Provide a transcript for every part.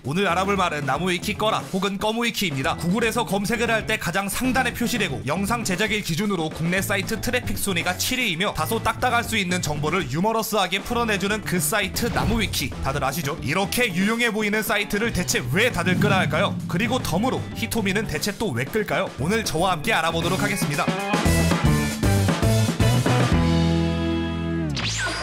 오늘 알아볼 말은 나무위키 꺼라 혹은 꺼무위키입니다. 구글에서 검색을 할 때 가장 상단에 표시되고 영상 제작일 기준으로 국내 사이트 트래픽 순위가 7위이며 다소 딱딱할 수 있는 정보를 유머러스하게 풀어내주는 그 사이트 나무위키. 다들 아시죠? 이렇게 유용해 보이는 사이트를 대체 왜 다들 끄라 할까요? 그리고 덤으로 히토미는 대체 또 왜 끌까요? 오늘 저와 함께 알아보도록 하겠습니다.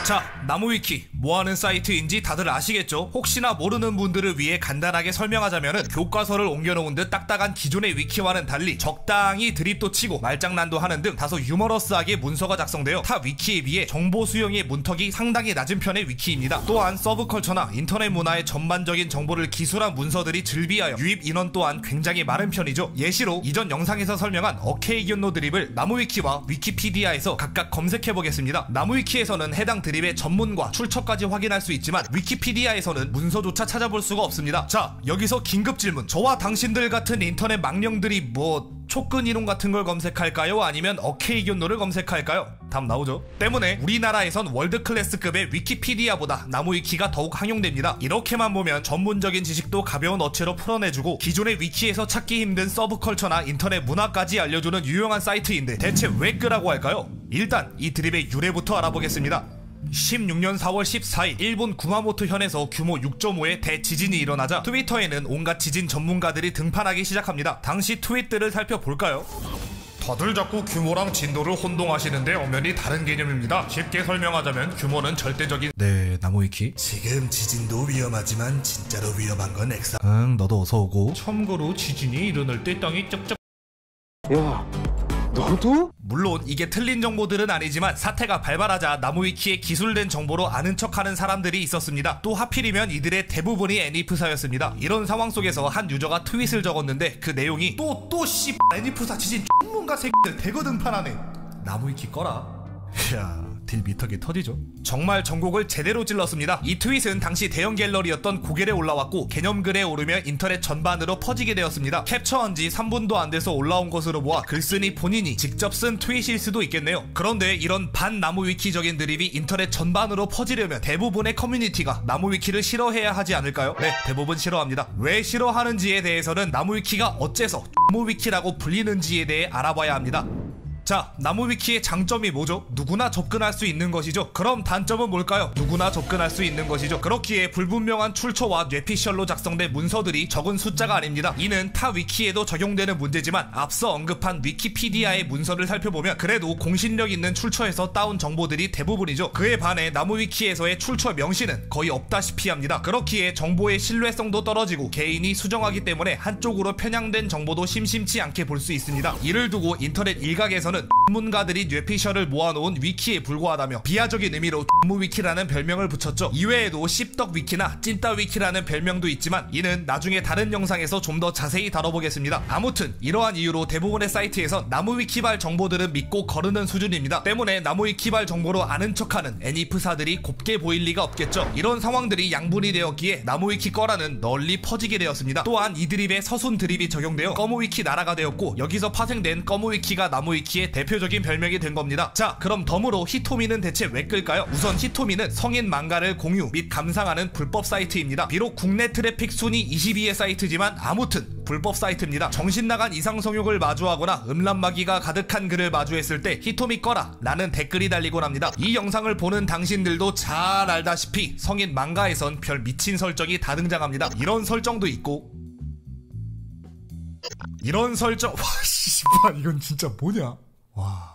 자, 나무위키 뭐하는 사이트인지 다들 아시겠죠? 혹시나 모르는 분들을 위해 간단하게 설명하자면은 교과서를 옮겨놓은 듯 딱딱한 기존의 위키와는 달리 적당히 드립도 치고 말장난도 하는 등 다소 유머러스하게 문서가 작성되어 타 위키에 비해 정보 수용의 문턱이 상당히 낮은 편의 위키입니다. 또한 서브컬처나 인터넷 문화의 전반적인 정보를 기술한 문서들이 즐비하여 유입 인원 또한 굉장히 많은 편이죠. 예시로 이전 영상에서 설명한 어케이견노 드립을 나무위키와 위키피디아에서 각각 검색해보겠습니다. 나무위키에서는 해당 드립 의 전문과 출처까지 확인할 수 있지만 위키피디아에서는 문서조차 찾아볼 수가 없습니다. 자, 여기서 긴급 질문. 저와 당신들 같은 인터넷 망령들이 뭐 촉근이론 같은 걸 검색할까요? 아니면 어케이견노를 검색할까요? 답 나오죠? 때문에 우리나라에선 월드클래스급의 위키피디아보다 나무위키가 더욱 항용됩니다. 이렇게만 보면 전문적인 지식도 가벼운 어체로 풀어내주고 기존의 위키에서 찾기 힘든 서브컬처나 인터넷 문화까지 알려주는 유용한 사이트인데 대체 왜 끄라고 할까요? 일단 이 드립의 유래부터 알아보겠습니다. 16년 4월 14일 일본 구마모토 현에서 규모 6.5의 대지진이 일어나자 트위터에는 온갖 지진 전문가들이 등판하기 시작합니다. 당시 트윗들을 살펴볼까요? 다들 자꾸 규모랑 진도를 혼동하시는데 엄연히 다른 개념입니다. 쉽게 설명하자면 규모는 절대적인... 네, 나무위키. 지금 지진도 위험하지만 진짜로 위험한 건 엑사. 응, 너도 어서 오고. 참고로 지진이 일어날 때 땅이 쩍쩍... 야, 너도? 물론 이게 틀린 정보들은 아니지만 사태가 발발하자 나무위키에 기술된 정보로 아는 척하는 사람들이 있었습니다. 또 하필이면 이들의 대부분이 애니프사였습니다. 이런 상황 속에서 한 유저가 트윗을 적었는데 그 내용이 씨 애니프사 지진 전문가 새끼들 대거 등판하네. 나무위키 꺼라. 이야, 딜 미터기 터지죠? 정말 전곡을 제대로 찔렀습니다. 이 트윗은 당시 대형 갤러리였던 고겔에 올라왔고 개념글에 오르며 인터넷 전반으로 퍼지게 되었습니다. 캡처한 지 3분도 안 돼서 올라온 것으로 보아 글쓴이 본인이 직접 쓴 트윗일 수도 있겠네요. 그런데 이런 반나무위키적인 드립이 인터넷 전반으로 퍼지려면 대부분의 커뮤니티가 나무위키를 싫어해야 하지 않을까요? 네, 대부분 싫어합니다. 왜 싫어하는지에 대해서는 나무위키가 어째서 나무위키라고 불리는지에 대해 알아봐야 합니다. 자, 나무위키의 장점이 뭐죠? 누구나 접근할 수 있는 것이죠. 그럼 단점은 뭘까요? 누구나 접근할 수 있는 것이죠. 그렇기에 불분명한 출처와 뇌피셜로 작성된 문서들이 적은 숫자가 아닙니다. 이는 타 위키에도 적용되는 문제지만 앞서 언급한 위키피디아의 문서를 살펴보면 그래도 공신력 있는 출처에서 따온 정보들이 대부분이죠. 그에 반해 나무위키에서의 출처 명시는 거의 없다시피 합니다. 그렇기에 정보의 신뢰성도 떨어지고 개인이 수정하기 때문에 한쪽으로 편향된 정보도 심심치 않게 볼 수 있습니다. 이를 두고 인터넷 일각에서는 전문가들이 뇌피셜을 모아놓은 위키에 불과하다며 비하적인 의미로 무위키라는 별명을 붙였죠. 이외에도 씹덕 위키나 찐따 위키라는 별명도 있지만 이는 나중에 다른 영상에서 좀 더 자세히 다뤄보겠습니다. 아무튼 이러한 이유로 대부분의 사이트에서 나무위키발 정보들은 믿고 거르는 수준입니다. 때문에 나무위키발 정보로 아는 척하는 애니프사들이 곱게 보일 리가 없겠죠. 이런 상황들이 양분이 되었기에 나무위키 꺼라는 널리 퍼지게 되었습니다. 또한 이 드립에 서순 드립이 적용되어 꺼무위키 나라가 되었고 여기서 파생된 꺼무위키가 나무위키의 대표적인 별명이 된 겁니다. 자, 그럼 덤으로 히토미는 대체 왜 끌까요? 우선 히토미는 성인 망가를 공유 및 감상하는 불법 사이트입니다. 비록 국내 트래픽 순위 22의 사이트지만 아무튼 불법 사이트입니다. 정신나간 이상성욕을 마주하거나 음란마귀가 가득한 글을 마주했을 때 히토미 꺼라 라는 댓글이 달리곤 합니다. 이 영상을 보는 당신들도 잘 알다시피 성인 망가에선 별 미친 설정이 다 등장합니다. 이런 설정도 있고 이런 설정... 와 씨발 이건 진짜 뭐냐? 와...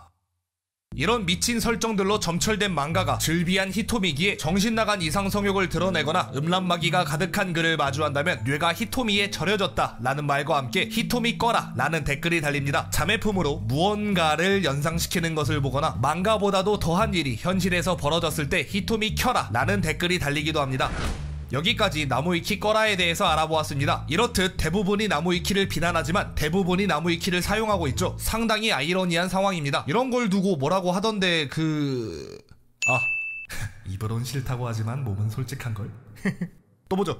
이런 미친 설정들로 점철된 망가가 즐비한 히토미기에 정신나간 이상 성욕을 드러내거나 음란마귀가 가득한 글을 마주한다면 뇌가 히토미에 절여졌다 라는 말과 함께 히토미 꺼라 라는 댓글이 달립니다. 자매품으로 무언가를 연상시키는 것을 보거나 망가보다도 더한 일이 현실에서 벌어졌을 때 히토미 켜라 라는 댓글이 달리기도 합니다. 여기까지 나무위키 꺼라에 대해서 알아보았습니다. 이렇듯 대부분이 나무위키를 비난하지만 대부분이 나무위키를 사용하고 있죠. 상당히 아이러니한 상황입니다. 이런 걸 두고 뭐라고 하던데 입으론 싫다고 하지만 몸은 솔직한걸? 또 보죠.